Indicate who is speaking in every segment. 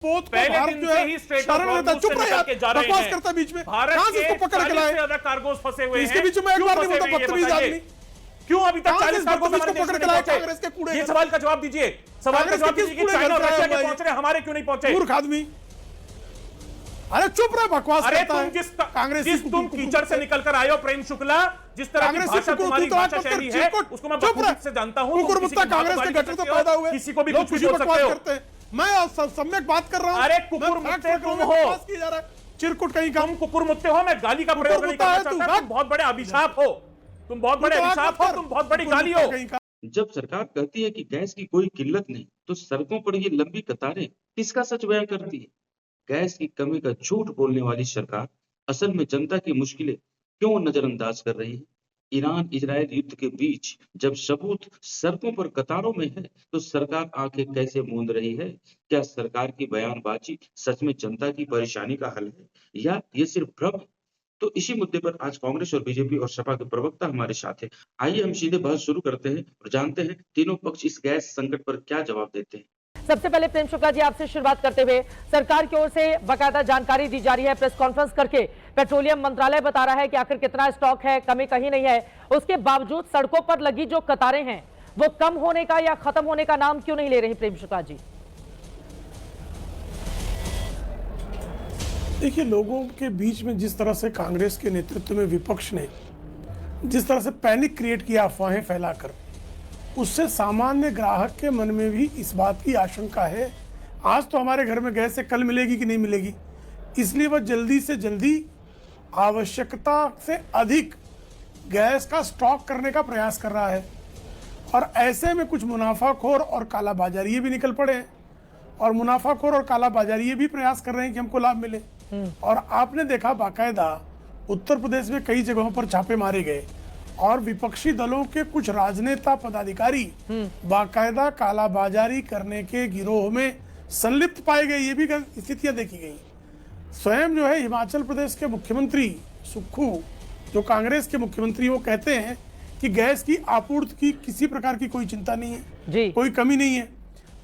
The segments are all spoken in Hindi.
Speaker 1: पहले दिन से ही स्ट्रेट चुप बकवास करता बीच में भारत के 40 से ज्यादा कार्गोस फंसे हुए हैं। इसके बीच में एक बार नहीं बोलता बदतमीज आदमी। क्यों अभी तक 40 कार्गोस हमारे देश में नहीं पहुंचे? ये सवाल का जवाब दीजिए। सवाल का जवाब दीजिए कि चाइना और रशिया के पहुंच रहे, हमारे क्यों नहीं पहुंचे? मूर्ख आदमी। अरे चुप रहे, बकवास करता है। कांग्रेस तुम कीचड़ से निकल कर आए हो प्रेम शुक्ला, जिस तरह की भाषा तुम्हारी भाषा शैली है उसको मैं बहुत से जानता हूं।
Speaker 2: कांग्रेस के गठर से पैदा हुए,
Speaker 1: किसी को भी कुछ भी बोल सकते हो।
Speaker 2: मैं सम्यक बात कर रहा हूं।
Speaker 1: अरे कुकुर मुत्ते तुम हो,
Speaker 2: चिरकुट कहीं का।
Speaker 1: तुम कुकुर मुत्ते हो, मैं गाली का प्रयोग नहीं करना चाहता। तुम बहुत बड़े अभिशाप हो, तुम बहुत बड़े अभिशाप हो, तुम बहुत बड़ी गाली हो।
Speaker 3: जब सरकार कहती है कि गैस की कोई किल्लत नहीं, तो सड़कों पर ये लंबी कतारें किसका सच बयां करती है? गैस की कमी का झूठ बोलने वाली सरकार असल में जनता की मुश्किलें क्यों नजरअंदाज कर रही है? ईरान इजराइल युद्ध के बीच जब सबूत सड़कों पर कतारों में है, तो सरकार आंखें कैसे मूंद रही है? क्या सरकार की बयानबाजी सच में जनता की परेशानी का हल है या ये सिर्फ भ्रम है? तो इसी मुद्दे पर आज कांग्रेस और बीजेपी और सपा के प्रवक्ता हमारे साथ हैं। आइए हम सीधे बहस शुरू करते हैं और जानते हैं तीनों पक्ष इस गैस संकट पर क्या जवाब देते हैं।
Speaker 4: सबसे पहले प्रेम शुक्ला जी, आपसे शुरुआत करते हुए, सरकार की ओर से बाकायदा जानकारी दी जा रही है, प्रेस कॉन्फ्रेंस करके पेट्रोलियम मंत्रालय बता रहा है कि आखिर कितना स्टॉक है, कमी कहीं नहीं है। उसके बावजूद सड़कों पर लगी जो कतारें हैं वो कम होने का या खत्म होने का नाम क्यों नहीं ले रही? प्रेम शुक्ला जी,
Speaker 2: देखिए, लोगों के बीच में जिस तरह से कांग्रेस के नेतृत्व में विपक्ष ने जिस तरह से पैनिक क्रिएट किया अफवाहें फैलाकर, उससे सामान्य ग्राहक के मन में भी इस बात की आशंका है आज तो हमारे घर में गैस है, कल मिलेगी कि नहीं मिलेगी। इसलिए वह जल्दी से जल्दी आवश्यकता से अधिक गैस का स्टॉक करने का प्रयास कर रहा है। और ऐसे में कुछ मुनाफाखोर और कालाबाजारी भी निकल पड़े हैं, और मुनाफाखोर और कालाबाजारी भी प्रयास कर रहे हैं कि हमको लाभ मिले। और आपने देखा बाकायदा उत्तर प्रदेश में कई जगहों पर छापे मारे गए और विपक्षी दलों के कुछ राजनेता पदाधिकारी बाकायदा कालाबाजारी करने के गिरोह में संलिप्त पाए गए। ये भी स्थितियां देखी गई। स्वयं जो है हिमाचल प्रदेश के मुख्यमंत्री सुक्खू, जो कांग्रेस के मुख्यमंत्री, वो कहते हैं कि गैस की आपूर्ति की किसी प्रकार की कोई चिंता नहीं है जी, कोई कमी नहीं है।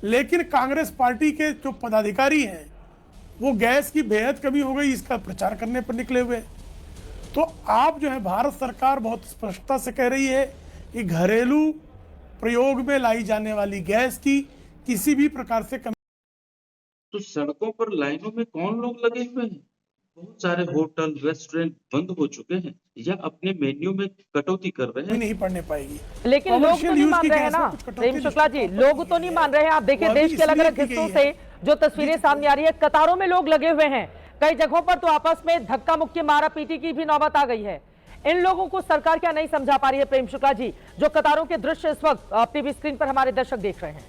Speaker 2: लेकिन कांग्रेस पार्टी के जो पदाधिकारी हैं वो गैस की बेहद कमी हो गई इसका प्रचार करने पर निकले हुए। तो आप जो है भारत सरकार बहुत स्पष्टता से कह रही है कि घरेलू प्रयोग में लाई जाने वाली गैस की किसी भी प्रकार से कमी।
Speaker 3: तो सड़कों पर लाइनों में कौन लोग लगे हुए हैं? बहुत सारे होटल रेस्टोरेंट बंद हो चुके हैं या अपने मेन्यू में कटौती कर रहे हैं।
Speaker 2: नहीं पड़ने पाएगी,
Speaker 4: लेकिन लोग तो नहीं मान रहे हैं ना प्रेम शुक्ला जी, लोग तो नहीं मान रहे हैं। आप देखिए देश के अलग अलग हिस्सों से जो तस्वीरें सामने आ रही है, कतारों में लोग लगे हुए हैं। कई जगहों पर तो आपस में धक्का मुक्की मारा पीटी की भी नौबत आ गई है। इन लोगों को सरकार क्या नहीं समझा पा रही है? प्रेम शुक्ला जी, जो कतारों के दृश्य इस वक्त टीवी स्क्रीन पर हमारे दर्शक देख रहे हैं।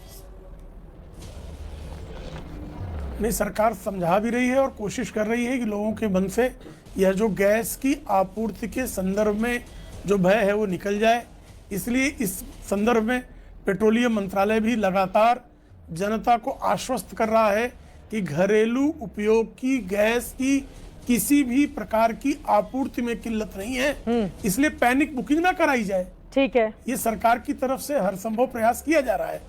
Speaker 2: नहीं, सरकार समझा भी रही है और कोशिश कर रही है कि लोगों के मन से यह जो गैस की आपूर्ति के संदर्भ में जो भय है वो निकल जाए। इसलिए इस संदर्भ में पेट्रोलियम मंत्रालय भी लगातार जनता को आश्वस्त कर रहा है कि घरेलू उपयोग की गैस की किसी भी प्रकार की आपूर्ति में किल्लत नहीं है। इसलिए पैनिक बुकिंग ना कराई जाए।
Speaker 4: ठीक है,
Speaker 2: ये सरकार की तरफ से हर संभव प्रयास किया जा रहा है।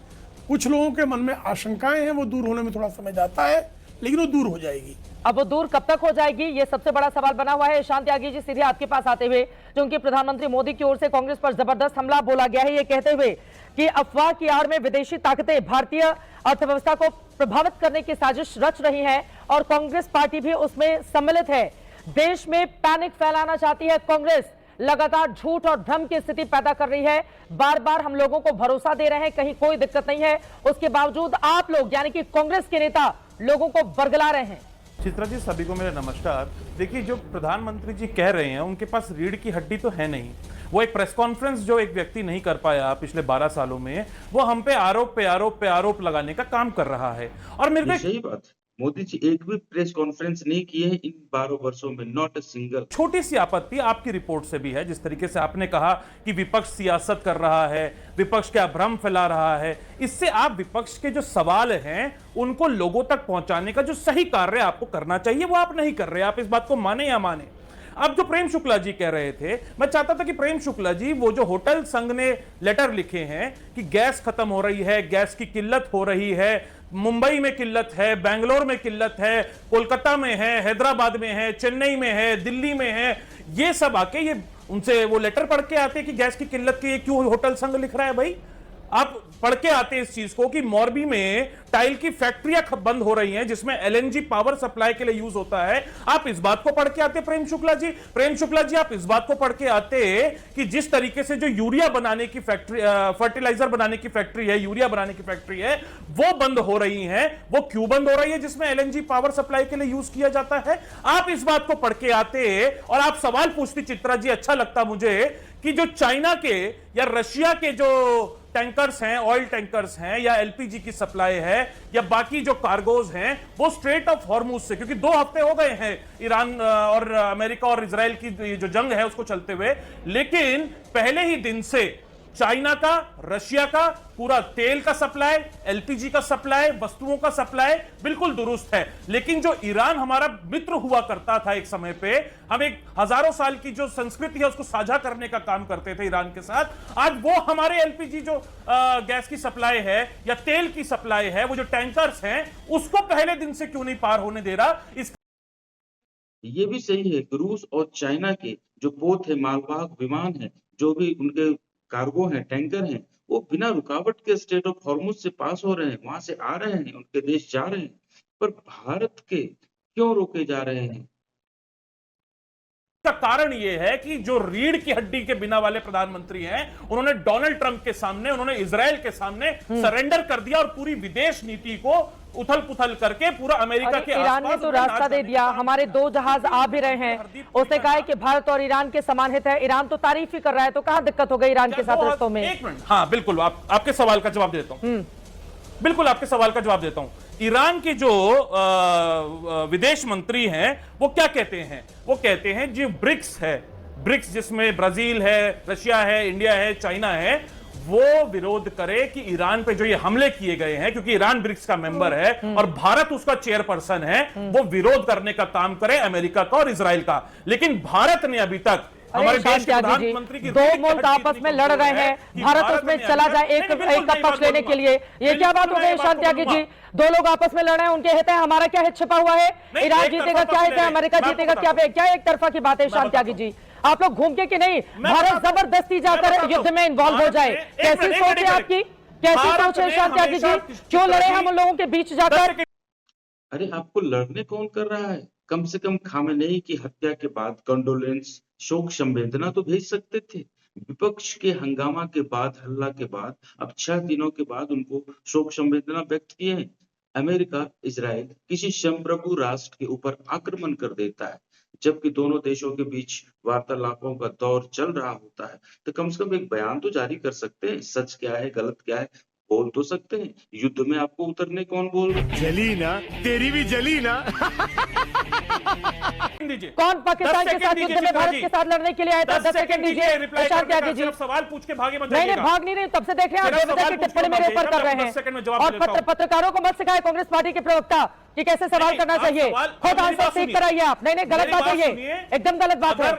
Speaker 2: कुछ लोगों के मन में आशंकाएं हैं, वो दूर होने में थोड़ा समय जाता है, लेकिन वो दूर हो जाएगी।
Speaker 4: अब वो दूर कब तक हो जाएगी, ये सबसे बड़ा सवाल बना हुआ है। शांति त्यागी जी, सीधे आपके पास आते हुए, जो उनके प्रधानमंत्री मोदी की ओर से कांग्रेस पर जबरदस्त हमला बोला गया है, ये कहते हुए कि अफवाह की आड़ में विदेशी ताकतें भारतीय अर्थव्यवस्था को प्रभावित करने की साजिश रच रही है और कांग्रेस पार्टी भी उसमें सम्मिलित है। देश में पैनिक फैलाना चाहती है कांग्रेस, लगातार झूठ और भ्रम की स्थिति पैदा कर रही है। बार बार हम लोगों को भरोसा दे रहे हैं कहीं कोई दिक्कत नहीं है, उसके बावजूद आप लोग यानी कि कांग्रेस के नेता लोगों को बरगला रहे हैं।
Speaker 5: चित्रा जी, सभी को मेरा नमस्कार। देखिए, जो प्रधानमंत्री जी कह रहे हैं उनके पास रीढ़ की हड्डी तो है नहीं। वो एक प्रेस कॉन्फ्रेंस जो एक व्यक्ति नहीं कर पाया पिछले 12 सालों में, वो हम पे आरोप लगाने का काम कर रहा है। और मेरे को
Speaker 3: सही बात, मोदी जी एक भी प्रेस कॉन्फ्रेंस नहीं की है इन 12 वर्षों में, नॉट अ सिंगल।
Speaker 5: छोटी सी आपत्ति आपकी रिपोर्ट से भी है, जिस तरीके से आपने कहा कि विपक्ष सियासत कर रहा है, विपक्ष क्या भ्रम फैला रहा है। इससे आप विपक्ष के जो सवाल हैं उनको लोगों तक पहुंचाने का जो सही कार्य आपको करना चाहिए वो आप नहीं कर रहे। आप इस बात को माने या माने। अब जो प्रेम शुक्ला जी कह रहे थे, मैं चाहता था कि प्रेम शुक्ला जी, वो जो होटल संघ ने लेटर लिखे हैं कि गैस खत्म हो रही है, गैस की किल्लत हो रही है, मुंबई में किल्लत है, बेंगलोर में किल्लत है, कोलकाता में है, हैदराबाद में है, चेन्नई में है, दिल्ली में है, ये सब आके ये उनसे वो लेटर पढ़ के आते हैं कि गैस की किल्लत के क्यों होटल संघ लिख रहा है। भाई आप पढ़ के आते हैं इस चीज को कि मोरबी में टाइल की फैक्ट्रियां बंद हो रही हैं जिसमें एलएनजी पावर सप्लाई के लिए यूज होता है। आप इस बात को पढ़ के आते प्रेम शुक्ला जी आप इस बात को पढ़ के आते कि जिस तरीके से जो यूरिया बनाने की फैक्ट्री, फर्टिलाइजर बनाने की फैक्ट्री है, यूरिया बनाने की फैक्ट्री है, वो बंद हो रही है। वो क्यों बंद हो रही है? जिसमें एलएनजी पावर सप्लाई के लिए यूज किया जाता है। आप इस बात को पढ़ के आते और आप सवाल पूछती चित्रा जी, अच्छा लगता मुझे कि जो चाइना के या रशिया के जो टैंकर्स हैं, ऑयल टैंकर्स हैं, या एलपीजी की सप्लाई है, या बाकी जो कार्गोज हैं, वो स्ट्रेट ऑफ हॉर्मुज से, क्योंकि 2 हफ्ते हो गए हैं ईरान और अमेरिका और इजराइल की जो जंग है उसको चलते हुए, लेकिन पहले ही दिन से चाइना का, रशिया का पूरा तेल का सप्लाई, एलपीजी का सप्लाई, वस्तुओं का सप्लाई बिल्कुल दुरुस्त है। लेकिन जो ईरान हमारा मित्र हुआ करता था एक समय पे, हम एक हजारों साल की जो संस्कृति है उसको साझा करने का काम करते थे ईरान के साथ, आज वो हमारे एलपीजी जो गैस की सप्लाई है या तेल की सप्लाई है, वो जो टैंकर्स हैं, उसको पहले दिन से क्यों नहीं पार होने दे रहा?
Speaker 3: ये भी सही है कि रूस और चाइना के जो पोत है, मालवाहक विमान है, जो भी उनके कार्गो हैं, टैंकर हैं, वो बिना रुकावट के स्ट्रेट ऑफ हॉर्मुज से पास हो रहे हैं, वहां से आ रहे हैं, उनके देश जा रहे हैं। पर भारत के क्यों रोके जा रहे हैं?
Speaker 5: का कारण यह है कि जो रीढ़ की हड्डी के बिना वाले प्रधानमंत्री हैं, उन्होंने डोनाल्ड ट्रंप के सामने, उन्होंने इजराइल के सामने सरेंडर कर दिया और पूरी विदेश नीति को उथल पुथल करके पूरा अमेरिका के
Speaker 4: ईरान ने तो रास्ता दे दिया। हमारे 2 जहाज आ भी रहे हैं। उसने कहा है कि भारत और ईरान के समान हित है। ईरान तो तारीफ ही कर रहा है, तो कहां दिक्कत हो गई ईरान के साथ रिश्तों में?
Speaker 5: एक मिनट, हाँ बिल्कुल, आपके सवाल का जवाब देता हूं। बिल्कुल आपके सवाल का जवाब देता हूं। ईरान के जो विदेश मंत्री हैं वो क्या कहते हैं? वो कहते हैं जो ब्रिक्स है, ब्रिक्स जिसमें ब्राजील है, रशिया है, इंडिया है, चाइना है, वो विरोध करे कि ईरान पे जो ये हमले किए गए हैं, क्योंकि ईरान ब्रिक्स का मेंबर है और भारत उसका चेयरपर्सन है, वो विरोध करने का काम करे अमेरिका का और इजराइल का। लेकिन भारत ने अभी तक हमारे देश के प्रधानमंत्री की
Speaker 4: 2 मुल्क आपस में लड़ रहे हैं, भारत उसमें चला जाए एक का पक्ष लेने के लिए। ये क्या बात हो गई शांति त्यागी जी? 2 लोग आपस में लड़ रहे हैं, उनके हित है, हमारा क्या हित छिपा हुआ है? ईरान जीतेगा क्या हित है, अमेरिका जीतेगा क्या एक तरफा की बात है शांति त्यागी जी? आप लोग घूम के कि नहीं भारत जबरदस्ती जाकर युद्ध में इन्वॉल्व हो जाए? कैसी सोच है आपकी? कैसी सोच है शांति त्यागी जी? क्यों लड़े हम उन लोगों के बीच जाकर?
Speaker 3: अरे आपको लड़ने कौन कर रहा है? कम से कम खामेनेई की हत्या के बाद कंडोलेंस, शोक संवेदना तो भेज सकते थे। विपक्ष के हंगामा के बाद, हल्ला के बाद, अब 6 दिनों के बाद उनको शोक संवेदना व्यक्त किए हैं। अमेरिका, इजराइल किसी संप्रभु राष्ट्र के ऊपर आक्रमण कर देता है, जबकि दोनों देशों के बीच वार्तालापों का दौर चल रहा होता है, तो कम से कम एक बयान तो जारी कर सकते हैं। सच क्या है, गलत क्या है, बोल तो सकते हैं। युद्ध में आपको उतरने कौन बोल रहा है?
Speaker 1: जली ना, तेरी भी जली ना।
Speaker 4: कौन पाकिस्तान के साथ युद्ध में भारत के साथ लड़ने के लिए आया था? 10 सेकंड दीजिए शांति त्यागी जी।
Speaker 5: सवाल पूछ के भागे मत
Speaker 4: नहीं, भाग नहीं रहे, तब से देख रहे हैं आप 2 बजे की टिप्पणी मेरे ऊपर कर रहे हैं। और पत्रकारों को मत सिखाए कांग्रेस पार्टी के प्रवक्ता कि कैसे सवाल करना चाहिए। खुद आंसर सीख कर आइए आप। नहीं, गलत बात है, ये एकदम गलत बात है।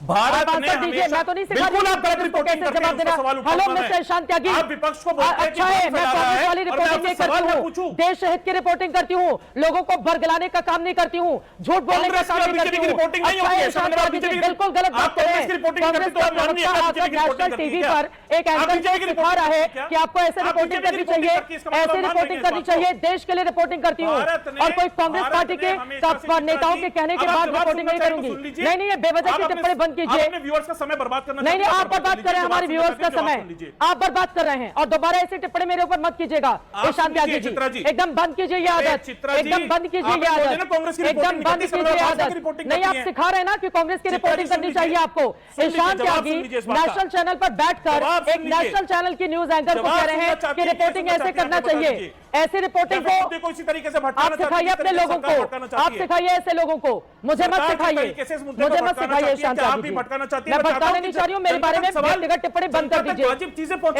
Speaker 5: भारत ने
Speaker 4: दीजिए, मैं तो नहीं सिखा रही हूं कैसे जवाब देना। हेलो मिस्टर शांति त्यागी,
Speaker 5: आप विपक्ष को बोलते हैं
Speaker 4: अच्छा है, मैं कांग्रेस वाली रिपोर्टिंग नहीं करती हूँ, देश हित की रिपोर्टिंग करती हूँ, लोगों को भरगलाने का काम नहीं करती हूँ, झूठ बोलने का काम नहीं करती हूँ। बिल्कुल गलत बात कर रहे हैं। कांग्रेस का प्रवक्ता नेशनल टीवी पर एक एंकर दिखा रहा है कि आपको ऐसे रिपोर्टिंग करनी चाहिए, ऐसे रिपोर्टिंग करनी चाहिए, देश के लिए रिपोर्टिंग करती हूँ, और कोई कांग्रेस पार्टी के नेताओं के कहने के बाद रिपोर्टिंग नहीं करूंगी। नहीं, ये बेवजह की टिप्पणी बंद कीजिए।
Speaker 5: व्यूअर्स का समय बर्बाद करना
Speaker 4: नहीं, आप बर्बाद कर रहे हैं हमारे व्यूअर्स का समय, आप बर्बाद कर रहे हैं, और दोबारा ऐसी टिप्पणी मेरे ऊपर मत कीजिएगा शांति त्यागी जी। एकदम बंद कीजिए ये आदत, एकदम बंद कीजिए ये आदत, एकदम बंद कीजिए आदत। नहीं, आप सिखा रहे हैं ना कि कांग्रेस की रिपोर्टिंग करनी चाहिए आपको। शांति त्यागी नेशनल चैनल पर बैठकर एक नेशनल चैनल की न्यूज एंकर को कह रहे हैं कि रिपोर्टिंग ऐसे करना चाहिए। ऐसी रिपोर्टिंग को
Speaker 5: इसी तरीके से
Speaker 4: आप सिखाइए अपने लोगों को, आप सिखाइए ऐसे लोगों को, मुझे मत सिखाइए, मुझे मत सिखाइए शांति त्यागी जी। मैं भटकाने नहीं चाह रही हूँ, मेरे बारे में व्यक्तिगत टिप्पणी बंद कर दीजिए,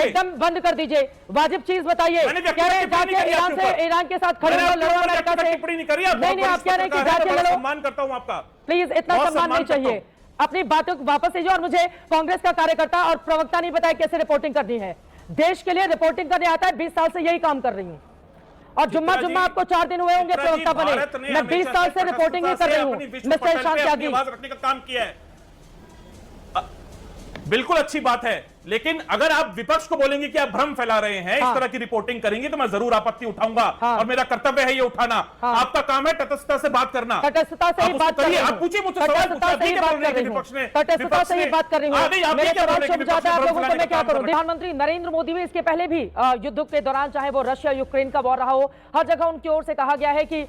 Speaker 4: एकदम बंद कर दीजिए। वाजिब चीज बताइए, कह रहे हैं जाके ईरान से, ईरान के साथ खड़े हो, लड़ो अमेरिका से। नहीं, आप कह रहे हैं कि जाके लड़ो।
Speaker 5: सम्मान करता हूं आपका,
Speaker 4: प्लीज इतना सम्मान नहीं चाहिए। अपनी बातों को वापस लीजिए और मुझे कांग्रेस का कार्यकर्ता और प्रवक्ता नहीं बताया कैसे रिपोर्टिंग करनी है। देश के लिए रिपोर्टिंग करने आता है, 20 साल से यही काम कर रही हूँ। और जुम्मा आपको 4 दिन हुए होंगे प्रवक्ता बने, मैं 20 साल से रिपोर्टिंग ही कर रही हूँ। मिस्टर शांत त्यागी
Speaker 5: रखने का काम किया है, बिल्कुल अच्छी बात है, लेकिन अगर आप विपक्ष को बोलेंगे कि आप भ्रम फैला रहे हैं, इस तरह की रिपोर्टिंग करेंगे, तो मैं जरूर आपत्ति उठाऊंगा और मेरा कर्तव्य है ये उठाना। आपका काम है तटस्थता से बात करना,
Speaker 4: तटस्थता से ही बात कर रही हूं।
Speaker 5: आप पूछिए मुझसे सवाल,
Speaker 4: तटस्थता से ही बात कर रही हूं, तटस्थता से ही बात कर रही हूं। मेरे सवाल सुन जाता है आप लोगों को, मैं क्या करूं। प्रधानमंत्री नरेंद्र मोदी भी इसके पहले भी युद्ध के दौरान, चाहे वो रशिया यूक्रेन का वॉर रहा हो, हर जगह उनकी ओर से कहा गया है कि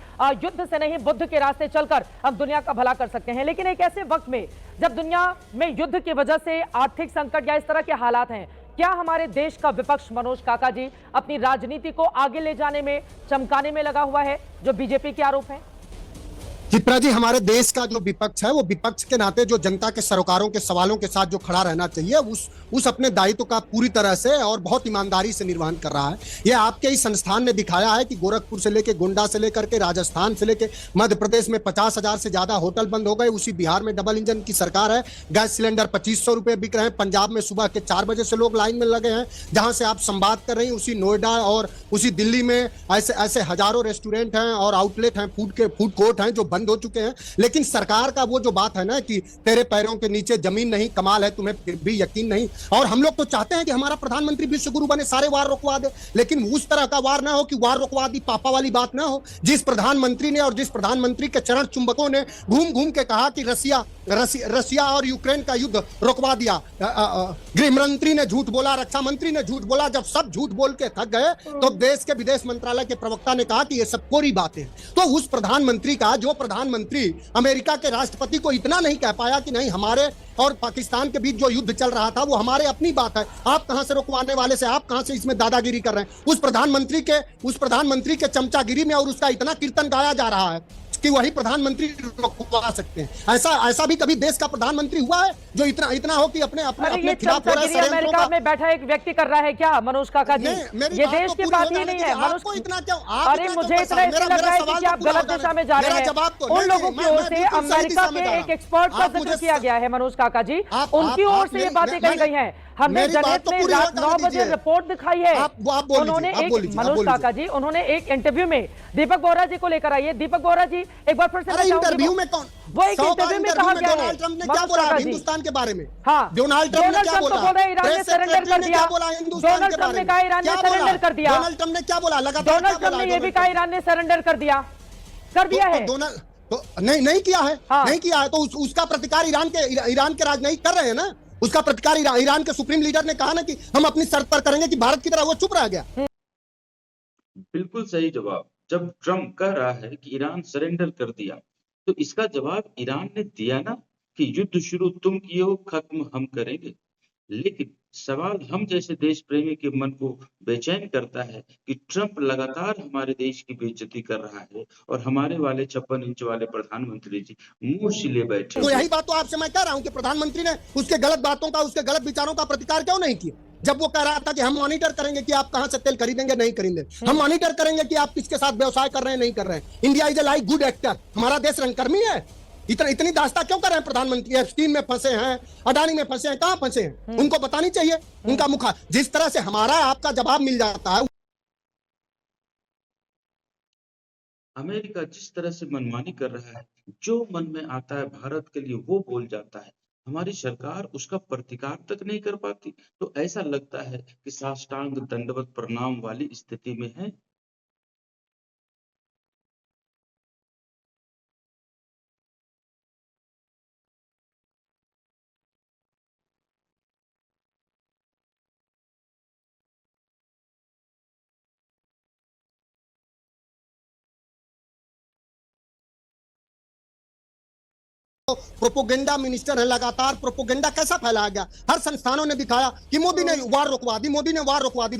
Speaker 4: युद्ध से नहीं बुद्ध के रास्ते चलकर हम दुनिया का भला कर सकते हैं। लेकिन एक ऐसे वक्त में जब दुनिया में युद्ध की वजह से आर्थिक संकट या इस तरह के हालात हैं, क्या हमारे देश का विपक्ष मनोज काका जी अपनी राजनीति को आगे ले जाने में, चमकाने में लगा हुआ है, जो बीजेपी के आरोप है?
Speaker 6: चित्रा जी, हमारे देश का जो विपक्ष है वो विपक्ष के नाते जो जनता के सरोकारों के सवालों के साथ जो खड़ा रहना चाहिए, उस अपने दायित्व का पूरी तरह से और बहुत ईमानदारी से निर्वहन कर रहा है। ये आपके ही संस्थान ने दिखाया है कि गोरखपुर से लेकर गोंडा से लेकर के राजस्थान से लेकर मध्य प्रदेश में 50,000 से ज्यादा होटल बंद हो गए। उसी बिहार में डबल इंजन की सरकार है, गैस सिलेंडर 2500 रुपए बिक रहे हैं। पंजाब में सुबह के 4 बजे से लोग लाइन में लगे हैं। जहां से आप संवाद कर रही हैं, उसी नोएडा और उसी दिल्ली में ऐसे हजारों रेस्टोरेंट हैं और आउटलेट हैं, फूड कोर्ट हैं जो बंद हो चुके हैं। लेकिन सरकार का वो जो बात है ना कि तेरे पैरों के नीचे जमीन नहीं, कमाल है तुम्हें फिर भी यकीन नहीं। और हम लोग तो चाहते हैं कि हमारा प्रधानमंत्री विश्व गुरु बने, सारे वार रोकवा दे, लेकिन उस तरह का वार ना हो कि वार रोकवा दी पापा वाली बात ना हो। जिस प्रधानमंत्री ने और जिस प्रधानमंत्री के चरण चुंबकों ने घूम घूम के कहा कि रसिया और यूक्रेन का युद्ध रोकवा दिया, गृह मंत्री ने झूठ बोला, रक्षा मंत्री ने झूठ बोला, जब सब झूठ बोल के थक गए तो देश के विदेश मंत्रालय के प्रवक्ता ने कहा कि ये सब कोरी बातें हैं। तो उस प्रधानमंत्री का, जो प्रधानमंत्री अमेरिका के राष्ट्रपति को इतना नहीं कह पाया कि नहीं हमारे और पाकिस्तान के बीच जो युद्ध चल रहा था वो हमारे अपनी बात है, आप कहां से रोकवाने वाले से, आप कहां से इसमें दादागिरी कर रहे हैं। उस प्रधानमंत्री के चमचागिरी में और उसका इतना कीर्तन गाया जा रहा है कि वही प्रधानमंत्री रोकवा सकते हैं। ऐसा भी कभी देश का प्रधानमंत्री हुआ है जो इतना हो कि अपने खिलाफ हो रहा है।
Speaker 4: अमेरिका में बैठा एक व्यक्ति कर रहा है क्या मनोज काका जी? ये देश की बात ही नहीं है मनोज। अरे मुझे इतना इसलिए लग रहा है कि आप गलत दिशा में जा रहे हैं। उन लोगों की ओर से अमेरिका के एक एक्सपर्ट का जिक्र किया गया है मनोज काका जी, उनकी ओर से ये बातें कही गई हैं। हमने जनहित में रात 9 बजे रिपोर्ट दिखाई है। उन्होंने मनोज काका जी, उन्होंने एक इंटरव्यू में दीपक बोहरा जी को लेकर आई है। दीपक बोहरा जी, एक बार फिर से
Speaker 6: इंटरव्यू में कौन,
Speaker 4: वो एक इंटरव्यू में कहा गया है
Speaker 6: डोनाल्ड ट्रंप ने क्या बोला हिंदुस्तान के बारे में?
Speaker 4: हाँ,
Speaker 6: डोनाल्ड ट्रंप ने क्या बोला?
Speaker 4: ईरान ने सरेंडर कर दिया। डोनाल्ड ट्रंप ने कहा ईरान ने सरेंडर कर दिया।
Speaker 6: डोनाल्ड ट्रंप ने क्या बोला? लगातार
Speaker 4: डोनाल्ड ट्रंप ने ये भी कहा ईरान ने सरेंडर कर दिया है।
Speaker 6: तो नहीं किया है, नहीं किया है, तो उसका प्रतिकार ईरान के राजनयिक कर रहे हैं ना। उसका प्रतिकार ईरान के सुप्रीम लीडर ने कहा ना कि हम अपनी शर्त पर करेंगे, कि भारत की तरह वो चुप रह गया।
Speaker 3: बिल्कुल सही जवाब। जब ट्रम्प कह रहा है कि ईरान सरेंडर कर दिया, तो इसका जवाब ईरान ने दिया ना कि युद्ध शुरू तुम किए हो, खत्म हम करेंगे। लेकिन सवाल हम जैसे देश प्रेमी के मन को बेचैन करता है कि ट्रम्प लगातार हमारे देश की बेइज्जती कर रहा है और हमारे वाले 56 इंच वाले प्रधानमंत्री जी मुंह सिले बैठे।
Speaker 6: तो यही बात तो आपसे मैं कह रहा हूं कि प्रधानमंत्री ने उसके गलत बातों का, उसके गलत विचारों का प्रतिकार क्यों नहीं किया? जब वो कह रहा था कि हम मॉनिटर करेंगे कि आप कहां से तेल खरीदेंगे, नहीं खरीदेंगे, हम मॉनिटर करेंगे कि आप किसके साथ व्यवसाय कर रहे हैं, नहीं कर रहे हैं। India is a like good actor, हमारा देश रंगकर्मी है। इतनी दास्ता क्यों कर रहे हैं प्रधानमंत्री? एप्स्टीन में फंसे हैं, अडानी में फंसे हैं, कहां फंसे हैं? उनको बतानी चाहिए उनका मुखा। जिस तरह से हमारा आपका जवाब मिल जाता है।
Speaker 3: अमेरिका जिस तरह से मनमानी कर रहा है, जो मन में आता है भारत के लिए वो बोल जाता है, हमारी सरकार उसका प्रतिकार तक नहीं कर पाती। तो ऐसा लगता है कि साष्टांग दंडवत प्रणाम वाली स्थिति में है।
Speaker 6: प्रोपोगेंडा मिनिस्टर है, लगातार प्रोपोगेंडा कैसा फैलाया गया। हर संस्थानों ने दिखाया कि मोदी ने वार रोकवा दी,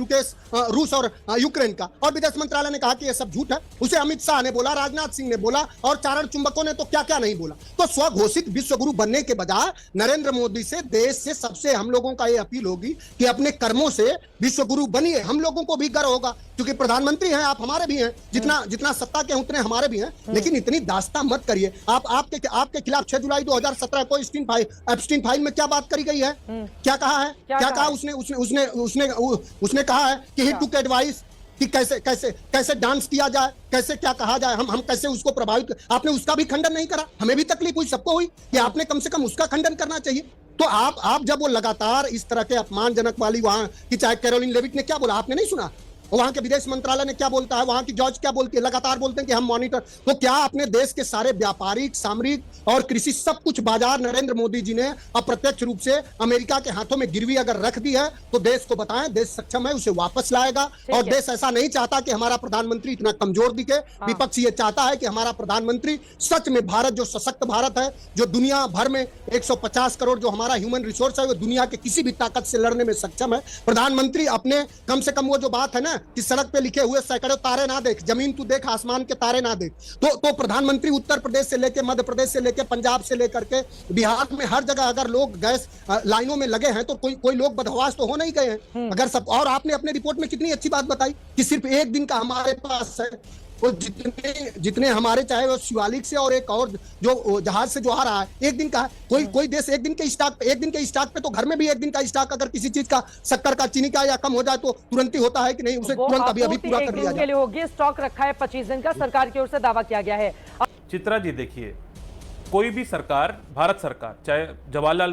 Speaker 6: रूस और यूक्रेन का, और विदेश मंत्रालय ने कहा कि यह सब झूठ है। उसे अमित शाह ने बोला, राजनाथ सिंह ने बोला, और चारण चुंबकों ने तो क्या क्या नहीं बोला। तो स्वघोषित विश्व गुरु बनने के बजाय नरेंद्र मोदी से, देश से, सबसे हम लोगों का यह अपील होगी कि अपने कर्मों से विश्व गुरु बनिए। हम लोगों को भी गर्व होगा क्योंकि प्रधानमंत्री हैं, आप हमारे भी हैं, जितना सत्ता के उतने हमारे भी हैं, लेकिन इतनी दास्तां मत करिए। आपके खिलाफ 6 जुलाई 2017 को एप्स्टीन फाइल में क्या बात करी गई है, क्या कहा है, क्या कहा उसने कहा है कि ही टुक एडवाइस कि कैसे डांस किया जाए, कैसे क्या कहा जाए, हम कैसे उसको प्रभावित, आपने उसका भी खंडन नहीं करा। हमें भी तकलीफ हुई, सबको हुई, कि आपने कम से कम उसका खंडन करना चाहिए। तो आप जब वो लगातार इस तरह के अपमानजनक वाली वहां की, चाहे कैरोलिन लेविट ने क्या बोला आपने नहीं सुना, वहां के विदेश मंत्रालय ने क्या बोलता है, वहां की जॉर्ज क्या बोलती है, लगातार बोलते हैं कि हम मॉनिटर। तो क्या अपने देश के सारे व्यापारिक, सामरिक और कृषि सब कुछ बाजार नरेंद्र मोदी जी ने अप्रत्यक्ष रूप से अमेरिका के हाथों में गिरवी अगर रख दी है, तो देश को बताएं, देश सक्षम है, उसे वापस लाएगा। और देश ऐसा नहीं चाहता कि हमारा प्रधानमंत्री इतना कमजोर दिखे। विपक्ष ये चाहता है कि हमारा प्रधानमंत्री सच में भारत जो सशक्त भारत है, जो दुनिया भर में 150 करोड़ जो हमारा ह्यूमन रिसोर्स है, वो दुनिया के किसी भी ताकत से लड़ने में सक्षम है। प्रधानमंत्री अपने कम से कम वो जो बात है ना कि सड़क पे लिखे हुए सैकड़ों तारे ना देख, जमीन तू देख, आसमान के तारे ना देख। तो प्रधानमंत्री उत्तर प्रदेश से लेके, मध्य प्रदेश से लेके, पंजाब से लेकर के बिहार में हर जगह अगर लोग गैस लाइनों में लगे हैं, तो कोई लोग बदहवास तो हो नहीं गए हैं। अगर सब, और आपने अपने रिपोर्ट में कितनी अच्छी बात बताई कि सिर्फ एक दिन का हमारे पास है, वो जितने हमारे, चाहे वो शिवालिक से और एक और जो जहाज से जो आ रहा है, एक दिन का है। कोई देश एक दिन के स्टॉक पे, तो घर में भी एक दिन का स्टॉक अगर किसी चीज का, शक्कर का, चीनी का या कम हो जाए तो तुरंत ही होता है कि नहीं, उसे तुरंत अभी पूरा कर लिया जाए।
Speaker 4: होगी, स्टॉक रखा है 25 दिन का, सरकार की ओर से दावा किया गया है।
Speaker 5: चित्रा जी देखिए, कोई भी सरकार, भारत सरकार, चाहे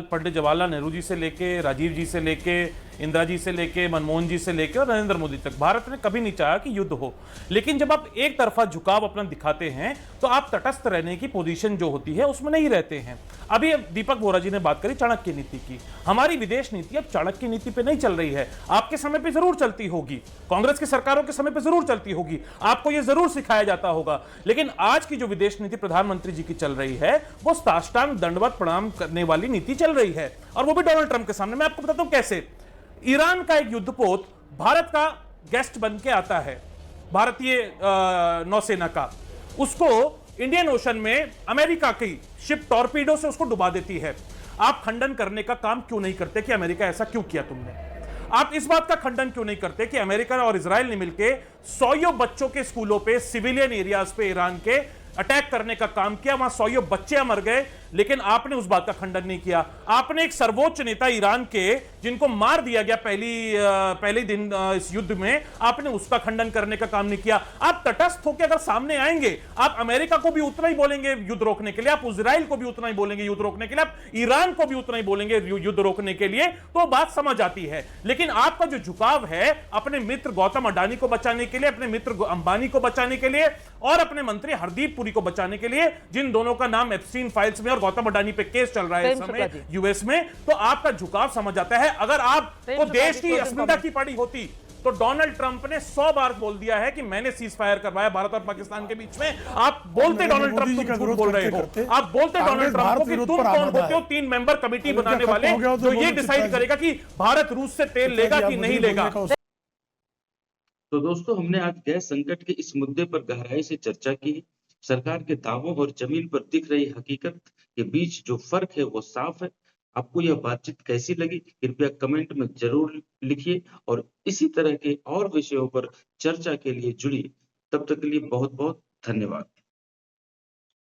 Speaker 5: पंडित जवाहरलाल नेहरू जी से लेके, राजीव जी से लेके, इंदिरा जी से लेके, मनमोहन जी से लेके और नरेंद्र मोदी तक, भारत ने कभी नहीं चाहा कि युद्ध हो। लेकिन जब आप एक तरफा झुकाव अपना दिखाते हैं, तो आप तटस्थ रहने की पोजीशन जो होती है उसमें नहीं रहते हैं। अभी दीपक बोहरा जी ने बात करी चाणक्य नीति की। हमारी विदेश नीति अब चाणक्य नीति पे नहीं चल रही है। आपके समय पे जरूर चलती होगी, कांग्रेस की सरकारों के समय पे जरूर चलती होगी, आपको यह जरूर सिखाया जाता होगा। लेकिन आज की जो विदेश नीति प्रधानमंत्री जी की चल रही है, वो साष्टांग दंडवत प्रणाम करने वाली नीति चल रही है, और वो भी डोनाल्ड ट्रंप के सामने। मैं आपको बताता हूं कैसे। ईरान का एक युद्धपोत भारत का गेस्ट बन के आता है, भारतीय नौसेना का, उसको इंडियन ओशन में अमेरिका की शिप टॉर्पीडो से उसको डुबा देती है। आप खंडन करने का काम क्यों नहीं करते कि अमेरिका ऐसा क्यों किया तुमने? आप इस बात का खंडन क्यों नहीं करते कि अमेरिका और इजराइल ने मिलकर 100 बच्चों के स्कूलों पे, सिविलियन एरियाज पे ईरान के अटैक करने का काम किया, वहां 100 बच्चे मर गए, लेकिन आपने उस बात का खंडन नहीं किया। आपने एक सर्वोच्च नेता ईरान के, जिनको मार दिया गया पहले दिन इस युद्ध में, आपने उसका खंडन करने का काम नहीं किया। आप तटस्थ होकर अगर सामने आएंगे, आप अमेरिका को भी उतना ही बोलेंगे युद्ध रोकने के लिए, आप इजराइल को भी उतना ही बोलेंगे युद्ध रोकने के लिए, आप ईरान को भी उतना ही बोलेंगे युद्ध रोकने के लिए, तो बात समझ आती है। लेकिन आपका जो झुकाव है अपने मित्र गौतम अडानी को बचाने के लिए, अपने मित्र अंबानी को बचाने के लिए और अपने मंत्री हरदीप पुरी को बचाने के लिए, जिन दोनों का नाम एप्स्टीन फाइल्स में और गौतम अडानी पे केस चल रहा है इस समय यूएस में, तो आपका झुकाव समझ आता है। अगर आपको देश की अस्मिता की पड़ी होती, तो डोनाल्ड ट्रंप ने 100 बार बोल दिया है कि मैंने सीज फायर करवाया भारत और पाकिस्तान के बीच में। आप बोलते डोनाल्ड ट्रंप को झूठ बोल रहे हो, आप बोलते डोनाल्ड ट्रंप को कि तुम कौन होते हो 3 मेंबर कमेटी बनाने वाले जो ये डिसाइड करेगा कि भारत रूस से तेल लेगा कि नहीं लेगा।
Speaker 3: तो दोस्तों, हमने आज गैस संकट के इस मुद्दे पर गहराई से चर्चा की। सरकार के दावों और जमीन पर दिख रही हकीकत के बीच जो फर्क है वो साफ है। आपको यह बातचीत कैसी लगी, कृपया कमेंट में जरूर लिखिए और इसी तरह के और विषयों पर चर्चा के लिए जुड़िए। तब तक के लिए बहुत बहुत धन्यवाद।